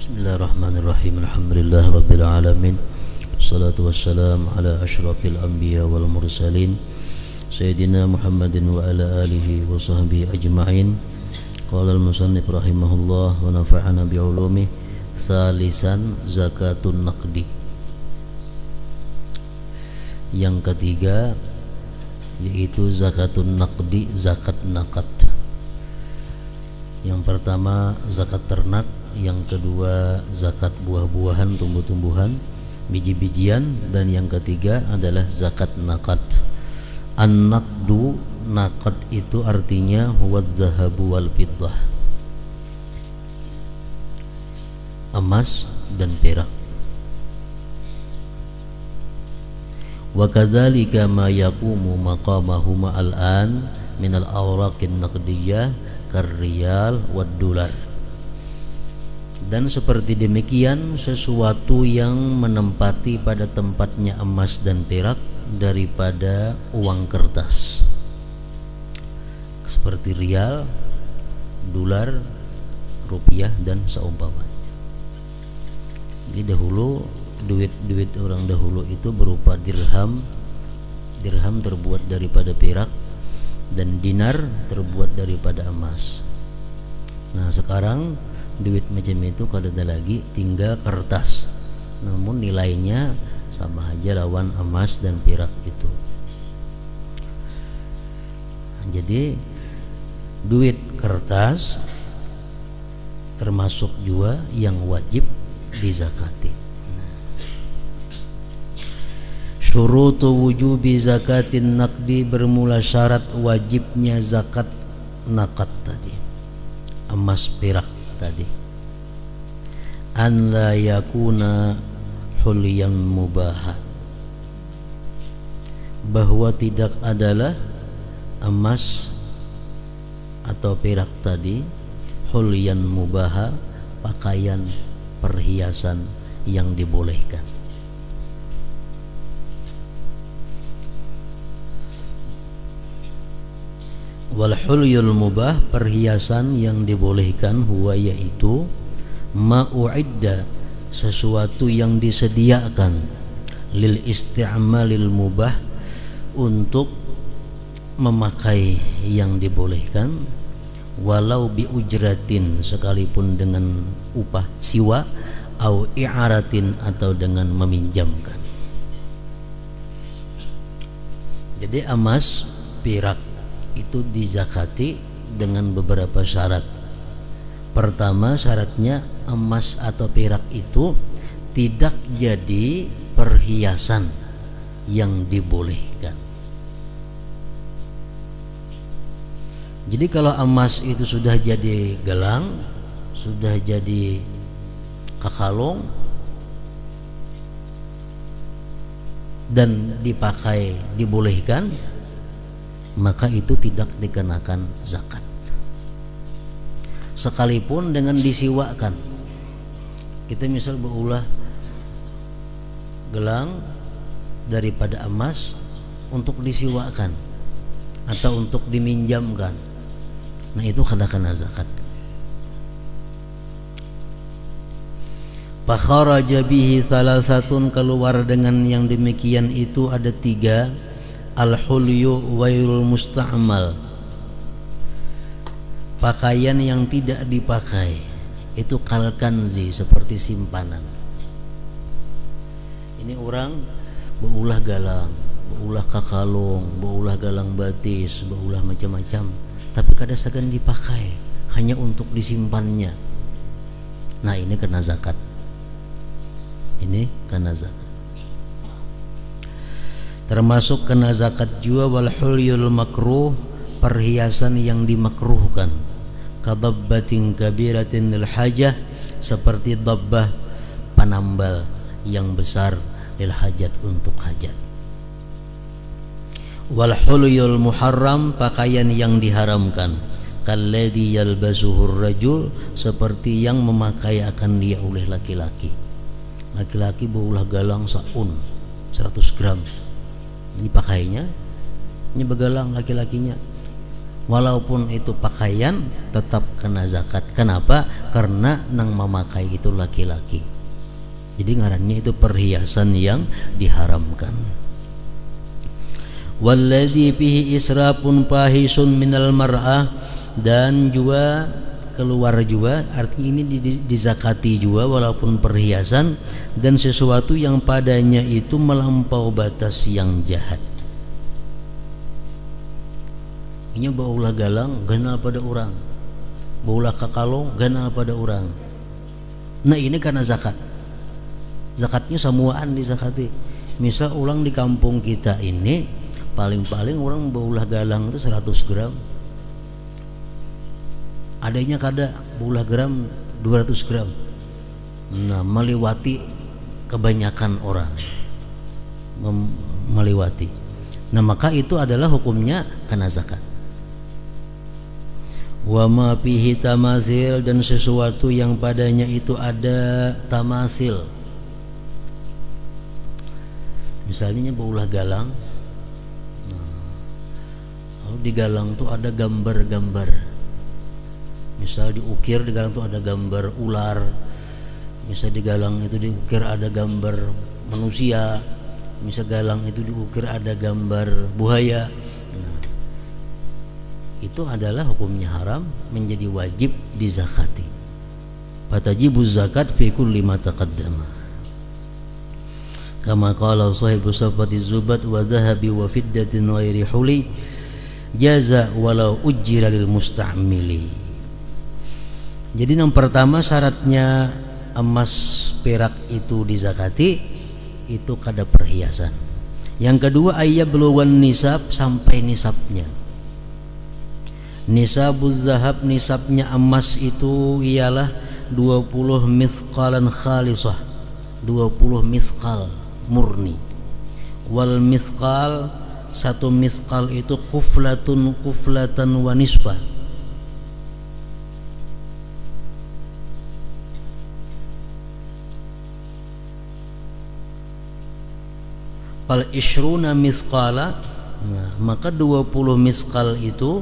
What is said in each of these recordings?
Bismillahirrahmanirrahim. Alhamdulillah rabbil alamin. Wassalatu wassalamu ala asyrafil anbiya wal mursalin Sayyidina Muhammadin wa ala alihi wa sahbihi ajma'in. Qala al-musannif rahimahullah wa nafa'ana bi'ulumi. Salisan zakatun naqdi. Yang ketiga yaitu zakatun naqdi, zakat naqad. Yang pertama zakat ternak, yang kedua zakat buah-buahan, tumbuh-tumbuhan, biji-bijian, dan yang ketiga adalah zakat naqad. An-naqdu, naqad itu artinya huwa dzahabu wal fiddah, emas dan perak. Wa kadzalika ma yaqumu maqamahu ma'al-an min al-awraqin naqdiyah karriyal wad dolar. Dan seperti demikian sesuatu yang menempati pada tempatnya emas dan perak daripada uang kertas seperti rial, dolar, rupiah dan seumpamanya. Jadi dahulu duit orang dahulu itu berupa dirham terbuat daripada perak, dan dinar terbuat daripada emas. Nah sekarang duit macam itu kalau ada lagi tinggal kertas, namun nilainya sama aja lawan emas dan perak itu. Jadi duit kertas termasuk juga yang wajib dizakati. Syurutu wujubi zakatin naqdi, bermula syarat wajibnya zakat naqad tadi, emas perak tadi. An la yakuna hulyan mubaha, bahwa tidak adalah emas atau perak tadi hulyan mubaha, pakaian perhiasan yang dibolehkan. Wal hulyul mubah, perhiasan yang dibolehkan, huwa yaitu ma'u'idda, sesuatu yang disediakan, lil isti'malil mubah, untuk memakai yang dibolehkan, walau bi ujratin, sekalipun dengan upah siwa, au i'aratin, atau dengan meminjamkan. Jadi emas, perak itu dizakati dengan beberapa syarat. Pertama, syaratnya emas atau perak itu tidak jadi perhiasan yang dibolehkan. Jadi kalau emas itu sudah jadi gelang, sudah jadi kakalung, dan dipakai dibolehkan, maka itu tidak dikenakan zakat. Sekalipun dengan disiwakan, kita misal berulah gelang daripada emas untuk disiwakan atau untuk diminjamkan, nah itu kena zakat. Fakharaja bihi salasatun, keluar dengan yang demikian itu ada tiga. Al-hulyu wairul musta'mal, pakaian yang tidak dipakai, itu kalkanzi, seperti simpanan. Ini orang beulah galang, beulah kakalung, beulah galang batis, beulah macam-macam, tapi kada segan dipakai, hanya untuk disimpannya. Nah ini kena zakat. Ini kena zakat. Termasuk kena zakat juga wal hulyul makruh, perhiasan yang dimakruhkan, kadabbatin kabiratin lil hajah, seperti dabbah, panambal yang besar, lil hajat, untuk hajat. Wal hulyul muharram, pakaian yang diharamkan, kalladhi yalbasuhur rajul, seperti yang memakai akan dia oleh laki-laki. Laki-laki berulah galang saun 100 gram, ini pakainya, ini begalang laki-lakinya walaupun itu pakaian tetap kena zakat. Kenapa? Karena nang memakai itu laki-laki, jadi ngarannya itu perhiasan yang diharamkan. Walladzi fihi israfun fahisun minal mar'ah, dan juga keluar juga, artinya ini dizakati juga walaupun perhiasan dan sesuatu yang padanya itu melampau batas yang jahat. Ini baulah galang ganal pada orang, baulah kakalong ganal pada orang. Nah ini karena zakat. Zakatnya samuaan dizakati. Misal ulang di kampung kita ini paling-paling orang baulah galang itu 100 gram. Adanya kada baulah gram 200 gram. Nah melewati kebanyakan orang, melewati. Nah maka itu adalah hukumnya kena zakat. Wa ma fihi tamasil, dan sesuatu yang padanya itu ada tamasil. Misalnya baulah galang, nah, lalu di galang tuh ada gambar-gambar. Misal diukir di galang itu ada gambar ular, misal di galang itu diukir ada gambar manusia, misal galang itu diukir ada gambar buaya. Nah, itu adalah hukumnya haram, menjadi wajib dizakati. Fatajibu zakat fi kulli ma taqaddama. Kama qala sahibu safati zubat wa dhahabi wa fiddatin ghairi huli jaza walau ujjira lil musta'mili. Jadi yang pertama syaratnya emas perak itu dizakati, itu kada perhiasan. Yang kedua ayyabluwan nisab, sampai nisabnya. Nisabuz zahab, nisabnya emas itu ialah 20 mithqalan khalisah, 20 mithqal murni. Wal mithqal, satu mithqal itu kuflatan wa nisbah. Fal ishruna mithqala, nah, maka 20 mithqal itu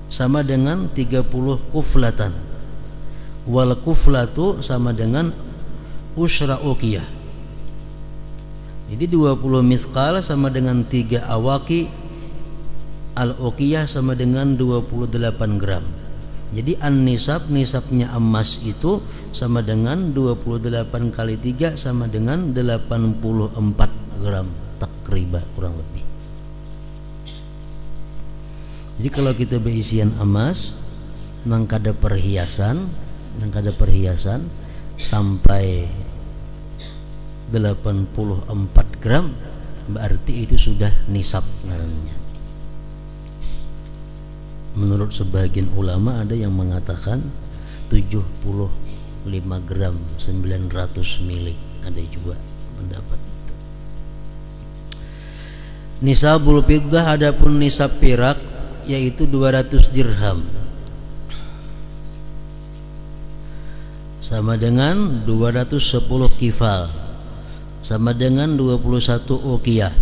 sama dengan 30 kuflatan. Wal kuflatu sama dengan usra uqiyah. Jadi 20 mithqal sama dengan 3 awaki, al uqiyah sama dengan 28 gram. Jadi an-nisab, nisabnya emas itu sama dengan 28 kali 3 sama dengan 84 gram takriban, kurang lebih. Jadi kalau kita berisian emas nang kada perhiasan sampai 84 gram, berarti itu sudah nisab namanya. Menurut sebagian ulama ada yang mengatakan 75 gram 900 mili, ada juga pendapat. Nisabul fiddah, adapun nisab perak yaitu 200 dirham, sama dengan 210 kifal, sama dengan 21 uqiyah.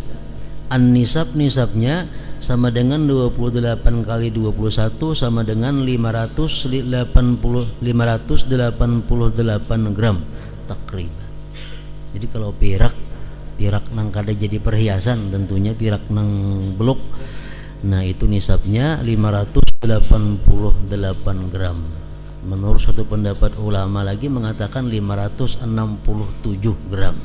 An-nisab, nisabnya sama dengan 28 kali 21 sama dengan 588 gram takriban. Jadi kalau perak nang kada jadi perhiasan, tentunya perak nang beluk, nah itu nisabnya 588 gram. Menurut satu pendapat ulama lagi mengatakan 567 gram.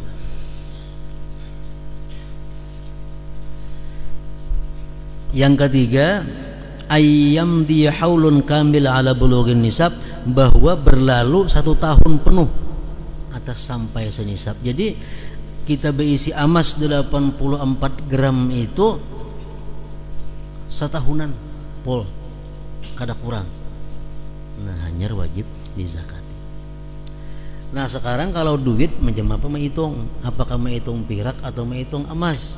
Yang ketiga, ayyam di haulun kamil ala bulughin nisab, bahwa berlalu 1 tahun penuh atas sampai senisab. Jadi kita berisi emas 84 gram itu setahunan pol, kada kurang. Nah hanyar wajib dizakati. Nah sekarang kalau duit macam apa menghitung? Apakah menghitung perak atau menghitung emas?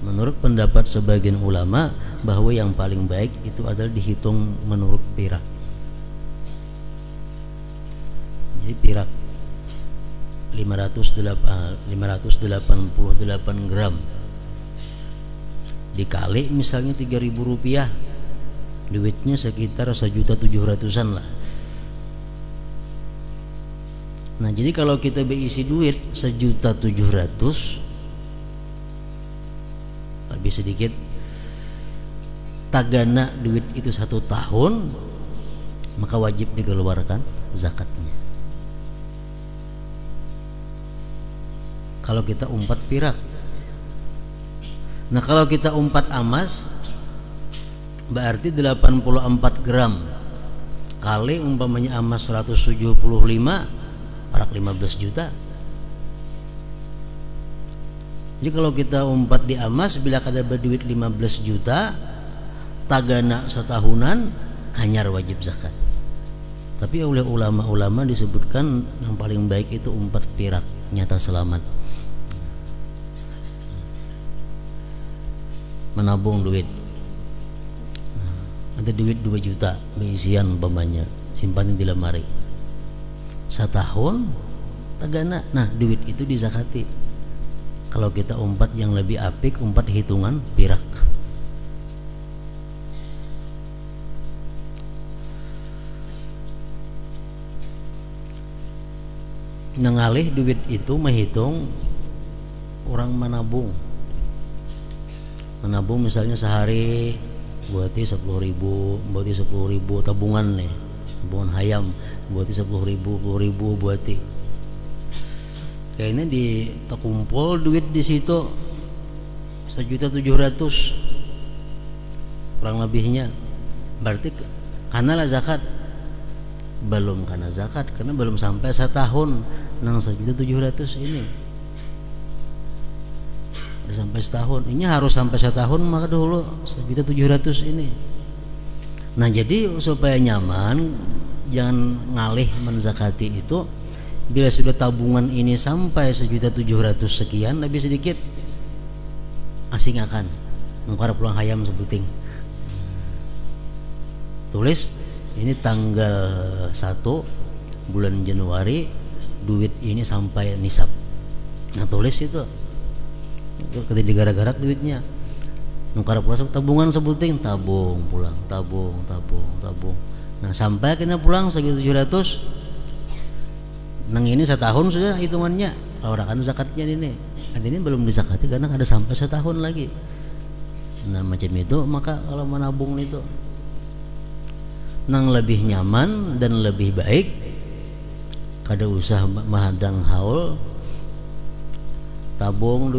Menurut pendapat sebagian ulama bahwa yang paling baik itu adalah dihitung menurut perak. Jadi perak 588 gram dikali misalnya 3.000 rupiah, duitnya sekitar 1.700.000-an lah. Nah jadi kalau kita berisi duit 1.700.000 lebih sedikit, tagana duit itu 1 tahun, maka wajib dikeluarkan zakatnya. Kalau kita umpat pirak. Nah kalau kita umpat emas berarti 84 gram kali umpamanya emas 175, parak 15 juta. Jadi kalau kita umpat di emas, bila kada berduit 15 juta, tagana setahunan, hanyar wajib zakat. Tapi oleh ulama-ulama disebutkan yang paling baik itu umpat pirak, nyata selamat. Menabung duit, ada duit 2 juta beisian umpamanya, simpanin di lemari setahun tagana, nah duit itu dizakati. Kalau kita umpat yang lebih apik, umpat hitungan pirak. Nengalih duit itu menghitung orang menabung misalnya sehari buati 10.000, buati 10.000 tabungan nih, tabungan hayam, buati 10.000 buati. Kayaknya di terkumpul duit di situ 1.700.000 kurang lebihnya. Berarti karena lah zakat, belum karena zakat karena belum sampai setahun nang 1.700.000 ini. Udah sampai setahun, ini harus sampai setahun maka dulu 1.700.000 ini. Nah jadi supaya nyaman, jangan ngalih menzakati itu. Bila sudah tabungan ini sampai 1.700.000 sekian, lebih sedikit asing akan mengkara pulang hayam sebuting. Tulis ini tanggal 1 bulan Januari duit ini sampai nisab. Nah tulis itu ketika digara-garak duitnya, mengkara pulang tabungan sebuting, tabung pulang, tabung. Nah sampai kena pulang 1.700.000. Nang ini setahun sudah hitungannya, keluarkan zakatnya ini. Ini belum dizakati karena ada sampai setahun lagi. Nah macam itu, maka kalau menabung itu nang lebih nyaman dan lebih baik, kada usah mahadang haul, tabung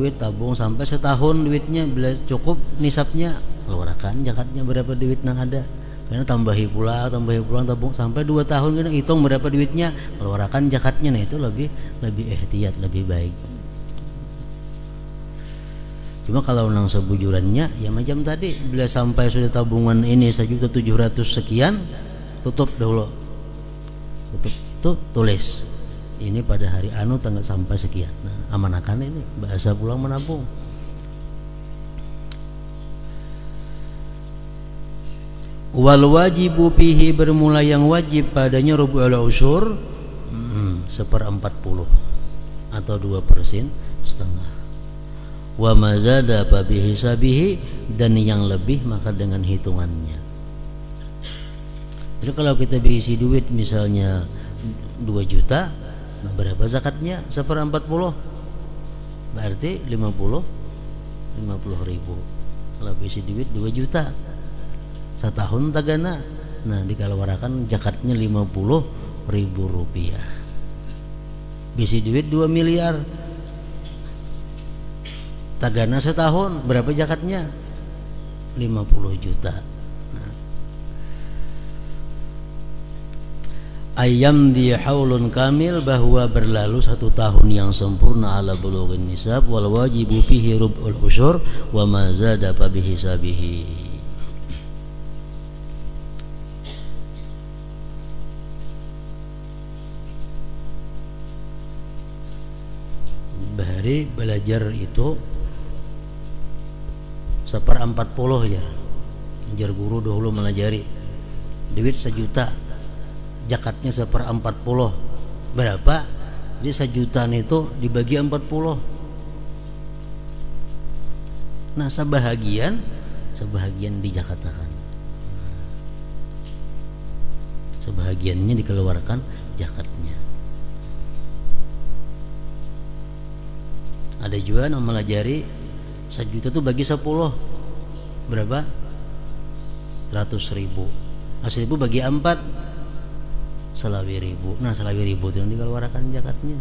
sampai setahun duitnya, bila cukup nisabnya keluarkan zakatnya berapa duit nang ada. Karena tambahi pulang tabung sampai 2 tahun kena hitung berapa duitnya, keluarkan zakatnya. Nah itu lebih ihtiyat, lebih baik. Cuma kalau nang sebujurannya ya macam tadi, bila sampai sudah tabungan ini 1.700.000 sekian, tutup dahulu. Tutup itu tulis ini pada hari anu tanggal sampai sekian. Nah amanakan ini bahasa pulang menabung. Wal wajibu fihi, bermula yang wajib padanya rubu'ul usyur 1/40 atau 2% setengah. Wa mazada fa bihisabihi, dan yang lebih maka dengan hitungannya. Jadi kalau kita berisi duit misalnya 2 juta, nah berapa zakatnya? 1/40 berarti 50.000. Kalau berisi duit 2 juta setahun tagana, nah dikeluarkan zakatnya 50.000 rupiah. Bisi duit 2 miliar tagana setahun, berapa zakatnya? 50 juta. Nah. Ayam di haulun kamil, bahwa berlalu 1 tahun yang sempurna ala bulughin nisab, wal wajibu fihi rub'ul usyur wa ma zada fa bihisabihi. Bahari belajar itu 1/40 jar guru dahulu melajari duit 1 juta, zakatnya 1/40 berapa? Jadi 1 juta itu dibagi 40, Nah, sebahagian dijakatakan, sebahagiannya dikeluarkan zakatnya. Ada juga yang melajari 1 juta tuh bagi 10 berapa? 100.000. 100.000 bagi 4 1.000. Nah, 1.000 itu yang dikeluarkan zakatnya.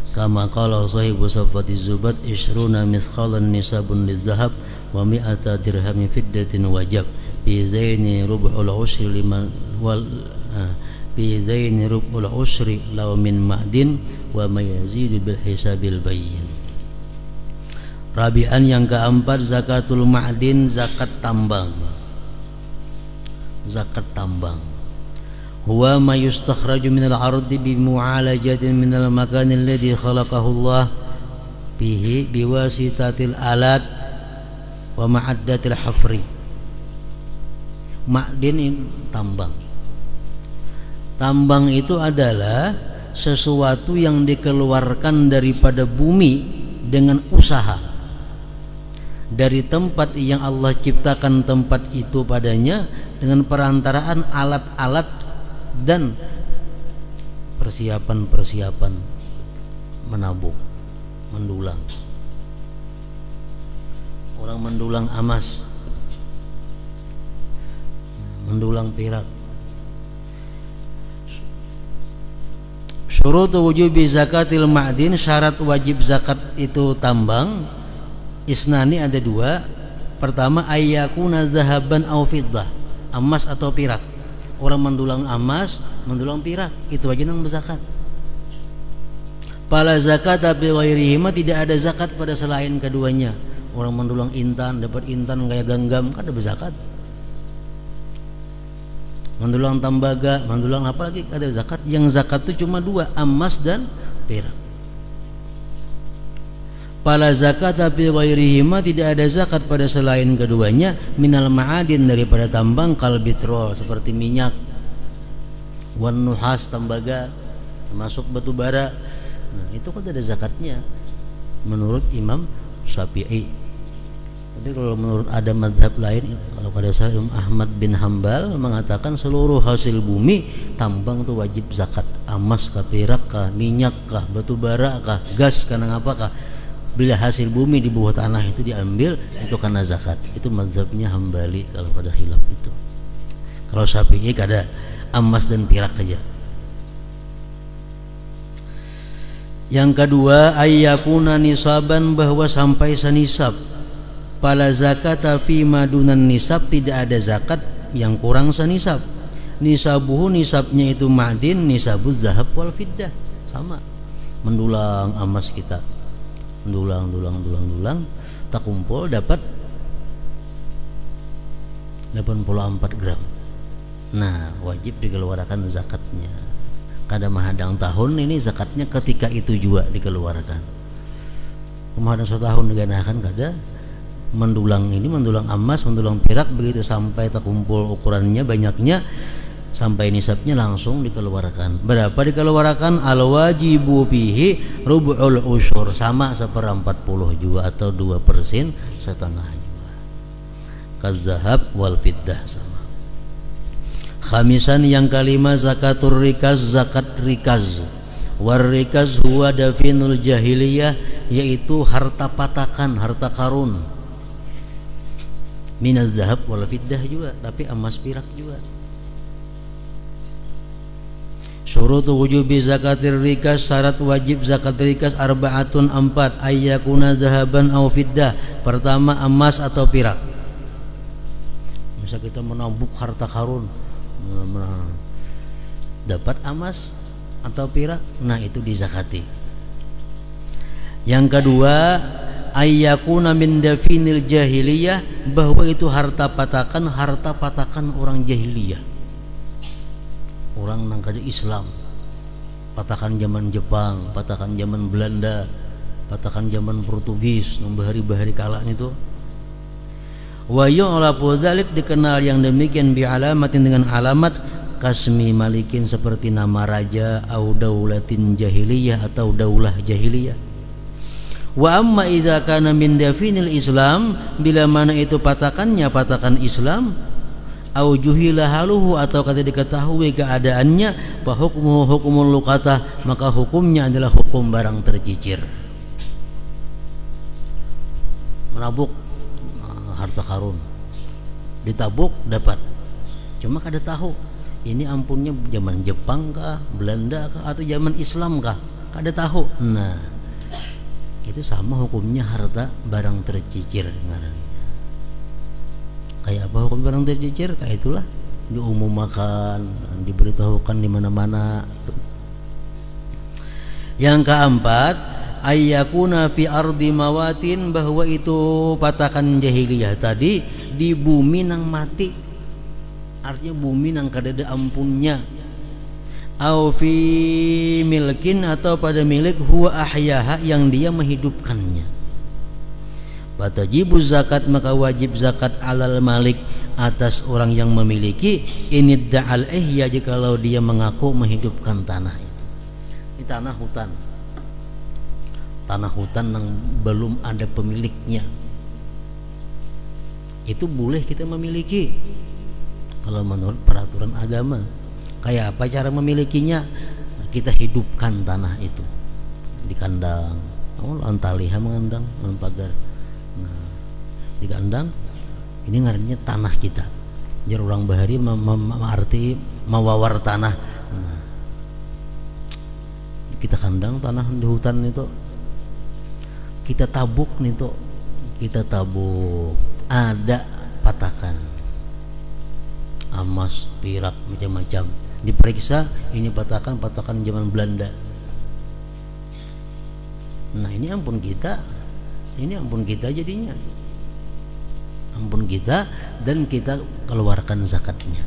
Kama qala sahibu safati zubat ishruna mithqalan nisabun lidzahab wa mi'ata dirhamin fiddatin wajab bi zaini rub'ul ushri liman wal bi zaini rub'ul ushri law min ma'din wa ma yazidu bil hisabil bayyin. Rabi'an yang keempat zakatul ma'din, zakat tambang. Zakat tambang huwa ma yustakhraju minal ardi bi mu'alajatin minal makan alladhi khalaqahu Allah bihi biwasitatil alat wa ma'addatil hafri. Ma'din tambang. Tambang itu adalah sesuatu yang dikeluarkan daripada bumi dengan usaha, dari tempat yang Allah ciptakan tempat itu padanya dengan perantaraan alat-alat dan persiapan-persiapan menabung, mendulang. Orang mendulang emas, mendulang perak. Syurutu wujubi zakatil ma'din, syarat wajib zakat itu tambang. Isnani ada 2. Pertama ayyakuna zahaban aw fiddah, emas atau perak. Orang mendulang emas, mendulang perak, itu aja yang berzakat. Pala zakat tapi ghairihima, tidak ada zakat pada selain keduanya. Orang mendulang intan, dapat intan kayak genggam, kan ada berzakat. Mendulang tembaga, mendulang apa lagi, ada zakat. Yang zakat itu cuma 2, emas dan perak. Pala zakat tapi ghairihima, tidak ada zakat pada selain keduanya. Minal ma'adin, daripada tambang, kal bitrol, seperti minyak, wan nuhas, tembaga, termasuk batu bara. Nah, itu kan ada zakatnya menurut Imam Syafi'i. Tapi kalau menurut ada mazhab lain, kalau pada saat Imam Ahmad bin Hambal mengatakan seluruh hasil bumi tambang itu wajib zakat. Emas kah, perak kah, minyak kah, batu bara kah, gas kah, apakah, bila hasil bumi di bawah tanah itu diambil, itu karena zakat. Itu mazhabnya Hambali kalau pada khilaf itu. Kalau Syafi'i ada emas dan perak aja. Yang kedua ayyakuna nisaban, bahwa sampai senisab. Pala zakat fi madunan nisab, tidak ada zakat yang kurang senisab. Nisabuhu, nisabnya itu ma'din, nisabuz zahab wal fiddah, sama. Mendulang emas kita, dulang, tak kumpul dapat 84 gram. Nah, wajib dikeluarkan zakatnya. Kada mahadang tahun ini zakatnya ketika itu juga dikeluarkan. Mahadang 1 tahun diganakan kada. Mendulang ini, mendulang emas, mendulang perak, begitu sampai tak kumpul ukurannya banyaknya, sampai nisabnya langsung dikeluarkan. Berapa dikeluarkan? Al wajibu bihi rubu'ul usyur, sama 1/40 juga, atau 2% setengah juga. Kazahab wal fiddah, sama. Khamisan yang kelima zakatur rikaz, zakat rikaz. War rikaz huwa dafinul jahiliyah, yaitu harta patakan, harta karun. Minaz zahab wal fiddah juga, tapi emas perak juga. Syurutu wujubi zakatir rikas, syarat wajib zakat rikas arba'atun 4. Ayyakuna zahaban aw fiddah, pertama emas atau perak. Misal kita menabung harta karun, dapat emas atau perak, nah itu dizakati. Yang kedua ayyakuna min dafinil jahiliyah, bahwa itu harta patakan orang jahiliyah, orang nang kada Islam, patakan zaman Jepang, patakan zaman Belanda, patakan zaman Portugis, nang bahari-bahari kala itu. Wa yu'lafu dzalik, dikenal yang demikian bi alamatin, dengan alamat kasmi malikin, seperti nama raja, au daulatin jahiliyah, atau daulah jahiliyah. Wa amma iza kana min dafinil Islam, bila mana itu patakannya patakan Islam, au juhila haluhu atau kata diketahui keadaannya, fa hukmuhu hukmul luqatah, maka hukumnya adalah hukum barang tercicir. Menabuk harta karun, ditabuk dapat, cuma kada tahu ini ampunnya zaman Jepang kah, Belanda kah, atau zaman Islam kah, kada tahu. Nah, itu sama hukumnya harta barang tercicir. Kayak apa hukum barang tercicir? Kayak itulah, diumumkan, diberitahukan di mana-mana. Yang keempat, ayyakuna fi ardi mawatin, bahwa itu patakan jahiliyah tadi di bumi nang mati, artinya bumi nang kadada ampunnya. Au fi milkin, atau pada milik huwa ahyaha, yang dia menghidupkannya. Fatajibu zakat, maka wajib zakat alal malik, atas orang yang memiliki, inidda'al ihya, jikalau dia mengaku menghidupkan tanah itu. Ini tanah hutan, tanah hutan yang belum ada pemiliknya, itu boleh kita memiliki kalau menurut peraturan agama. Kayak apa cara memilikinya? Kita hidupkan tanah itu di kandang, antaliha mengandang, pagar. Nah, di kandang ini ngarannya tanah kita. Jadi orang bahari arti mawawar tanah. Nah, kita kandang tanah di hutan itu, kita tabuk nih tuh, kita tabuk, ada patakan emas, perak, macam-macam, diperiksa, ini patakan zaman Belanda. Nah, ini ampun kita jadinya, ampun kita, dan kita keluarkan zakatnya.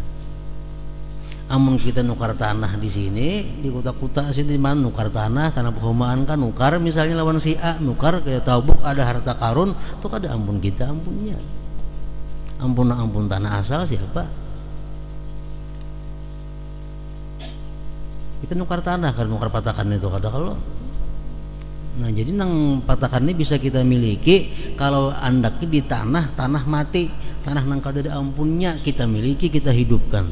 Amun kita nukar tanah di sini, di kota-kota sini, mana nukar tanah perumahan kan nukar, misalnya lawan si A nukar kayak tabuk, ada harta karun, tuh ada ampun kita, ampunnya. Ampun tanah asal siapa? Kita nukar tanah, kan nukar patakan itu kada kalau. Nah, jadi nang patakan ini bisa kita miliki kalau andaknya di tanah mati, tanah nang kada ada ampunnya, kita miliki, kita hidupkan.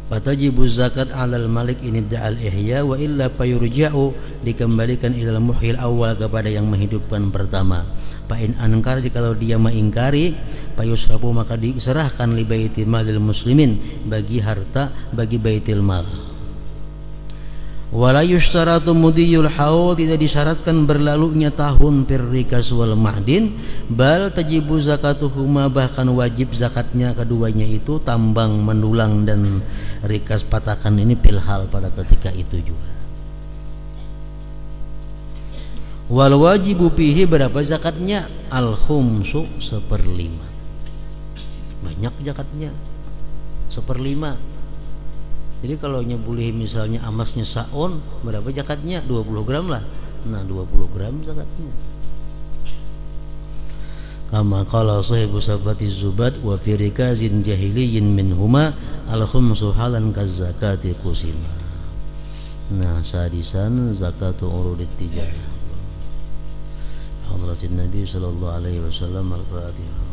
Fatajibu zakat 'alal malik in idda'al ihya, wa illa fayurja'u, dikembalikan ilal muhyil awal, kepada yang menghidupkan pertama. Fa in ankar, jikalau dia mengingkari, fayusrafu, maka diserahkan li baitil malil muslimin, bagi harta, bagi baitil mal. Wala yushtaratu mudiyul haul, tidak disyaratkan berlalunya tahun firrikas wal ma'din, bal tajibu zakatuhuma, bahkan wajib zakatnya keduanya itu, tambang, mendulang, dan rikas patakan ini pilhal pada ketika itu juga. Wal wajibu fihi, berapa zakatnya? Al khumsu, 1/5. Banyak zakatnya, 1/5. Jadi kalau nyebulih misalnya emasnya saon, berapa zakatnya? 20 gram lah. Nah, 20 gram zakatnya. Kama qala sahibu sabati zubat, wa fi rikazin jahiliyin minhuma al khumsu halan kaz zakati qusima. Nah, sadisan zakatu urudit tijarah. Hadratin Nabi sallallahu alaihi wasallam. Al-Fatihah.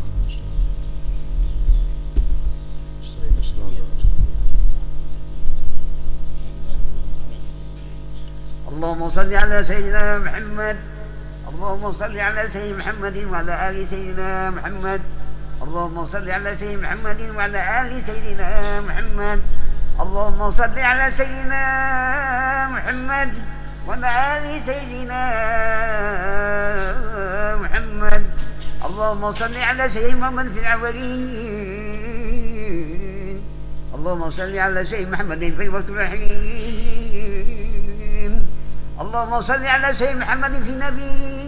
اللهم صل على سيدنا محمد. اللهم صل على سيدنا محمد وعلى آل سيدنا محمد. اللهم صل على سيدنا محمد وعلى آل سيدنا محمد. اللهم صل على سيدنا محمد وعلى آل سيدنا محمد. اللهم صل على سيدنا محمد في الأولين. اللهم صل على سيدنا محمد في الوقت الرحيم. اللهم صل على سيدنا محمد في نبيين.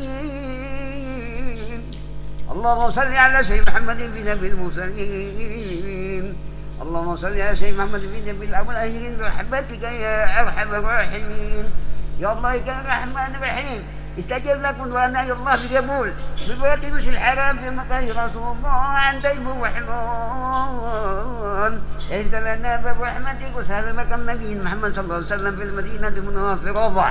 اللهم صل على سيدنا محمد في نبي المرسلين. اللهم صل على سيدنا محمد في نبي الأولين برحمتك يا أرحم الراحمين. يا الله يا الرحمن الرحيم. استجب لكم وأنا الله بقبول ببركة مش الحرام في مكان رسول الله عن ديب وحمون اهد لنا باب رحمتك وسهل مكان نبي محمد صلى الله عليه وسلم في المدينة المنورة في روضة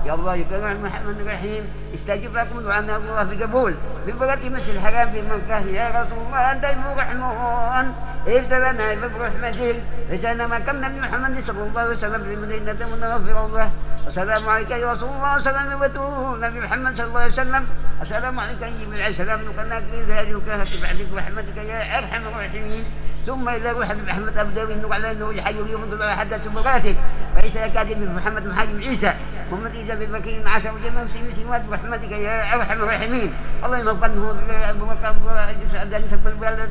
يا الله يا كريم الرحمن الرحيم استجب لكم وأنا الله بقبول ببركة مش الحرام في مكان يا رسول الله عن ديب وحمون اهد لنا باب رحمتك وسهل مكان نبي محمد صلى الله عليه وسلم في المدينة المنورة في روضة السلام عليك يا رسول الله السلام عليكم نبي محمد صلى الله عليه وسلم السلام عليك يا جبريل عليه السلام نقلناك لذلك وكهت بعدك ورحمتك يا ارحم الراحمين ثم الى روح محمد ابدوي النور على النور الحي يوم الله حدث سبقاتك وعيسى كاتب محمد محاجم عيسى محمد عيسى ببكر عشر وجمع سمات برحمتك يا ارحم الراحمين اللهم اغفره ابو بكر سعدان سب البلد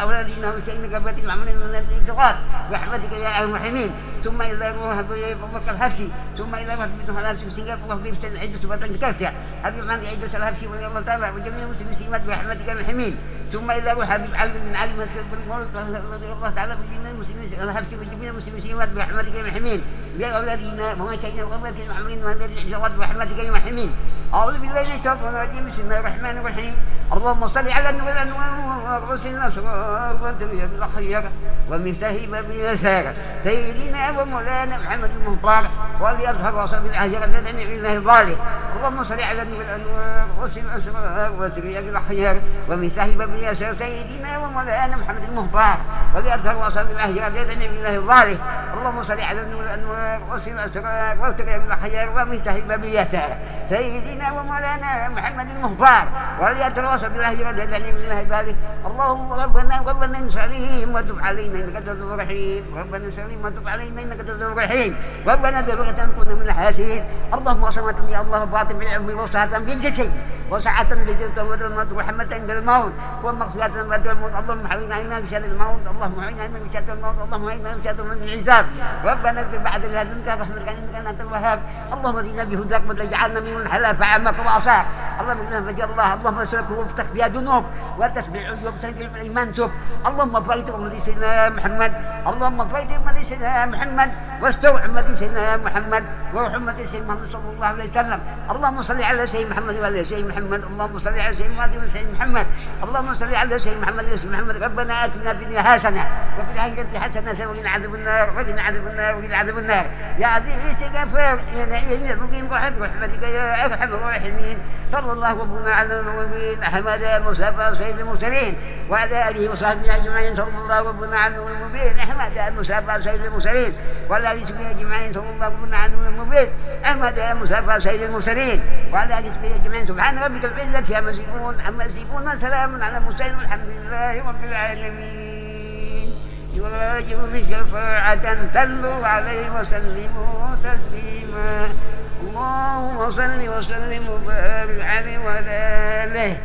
اولادنا وشيئنا قبلت العملين من الانتقاد برحمتك يا ارحم الراحمين ثم الى روح ابو بكر الحبشي ثم الى روح بنت الحبشي وسنجاب الله في سنه عيد سبحانه ذكرتها ابي من عيد الحبشي ولي الله تعالى وجميع المسلمين سمات برحمتك يا الرحيمين ثم الى روح حبيب علي بن علي من المولد رضي الله تعالى بجميع المسلمين الحبشي وجميع المسلمين سمات برحمتك يا الرحمين يا اولادنا وما شئنا وقبلت العمرين وهذا الجواد برحمتك يا الرحمين اعوذ بالله من الشيطان الرجيم بسم الله الرحمن الرحيم اللهم صل على النبي الانوار رسول الاسرار والدنيا بالاخير ومفتاح باب اليسار سيدنا ومولانا محمد المختار وليظهر وصف الاهجر الذي من الله الظالم اللهم صل على النبي الانوار رسول الاسرار والدنيا بالاخير ومفتاح باب اليسار سيدنا ومولانا محمد المختار وليظهر وصف الاهجر الذي من الله الظالم اللهم صل على النبي الانوار رسول الاسرار والدنيا بالاخير ومفتاح باب اليسار سيدنا ومولانا محمد المختار وليتواصل بالهجرة الذي من الله ذلك اللهم ربنا نسألهم وتب علينا إنك أنت التواب الرحيم ربنا نسألهم وتب علينا إنك أنت التواب الرحيم ربنا درجة نكون من الحاسين اللهم صمت يا الله باطن بالعلم وسعة بالجسم وسعة بالجسم ورحمة عند الموت ومغفرة بعد الموت اللهم حوينا عنا بشر الموت اللهم حوينا عنا بشر الموت اللهم حوينا عنا بشر من العذاب ربنا اغفر بعد لدنك رحمتك إنك أنت الوهاب اللهم اهدنا بهداك وتجعلنا ممن حلف عمك وعصاك اللهم اغفر فجر الله اللهم اسلك وافتح بها ذنوب وتسبع عيوب وتنجل بالايمان تب اللهم بارك امتي سيدنا محمد اللهم بارك امتي سيدنا محمد واستوع امتي سيدنا محمد وارحم امتي سيدنا محمد صلى الله عليه وسلم اللهم صل على سيدنا محمد وعلى سيدنا محمد اللهم صل على سيدنا محمد وعلى سيدنا محمد اللهم صل على سيدنا محمد وعلى سيدنا محمد ربنا اتنا في الدنيا حسنه وفي الاخره حسنه وقنا عذاب النار وقنا عذاب النار وقنا عذاب النار يا عزيز يا غفار يا نعيم يا مقيم برحمتك يا ارحم الراحمين صلى الله وسلم على المؤمنين احمد المصطفى سيد المرسلين وعلى اله وصحبه اجمعين صلى الله ربنا على المبين احمد المصطفى سيد المرسلين وعلى اله وصحبه اجمعين صلى الله ربنا على المبين احمد المصطفى سيد المرسلين وعلى اله وصحبه اجمعين سبحان ربك العزه عما يصفون عما يصفون سلام على المرسلين والحمد لله رب العالمين يراجعون شفاعة صلوا عليه وسلموا تسليما اللهم صل وسلم وبارك عليه وعلى اله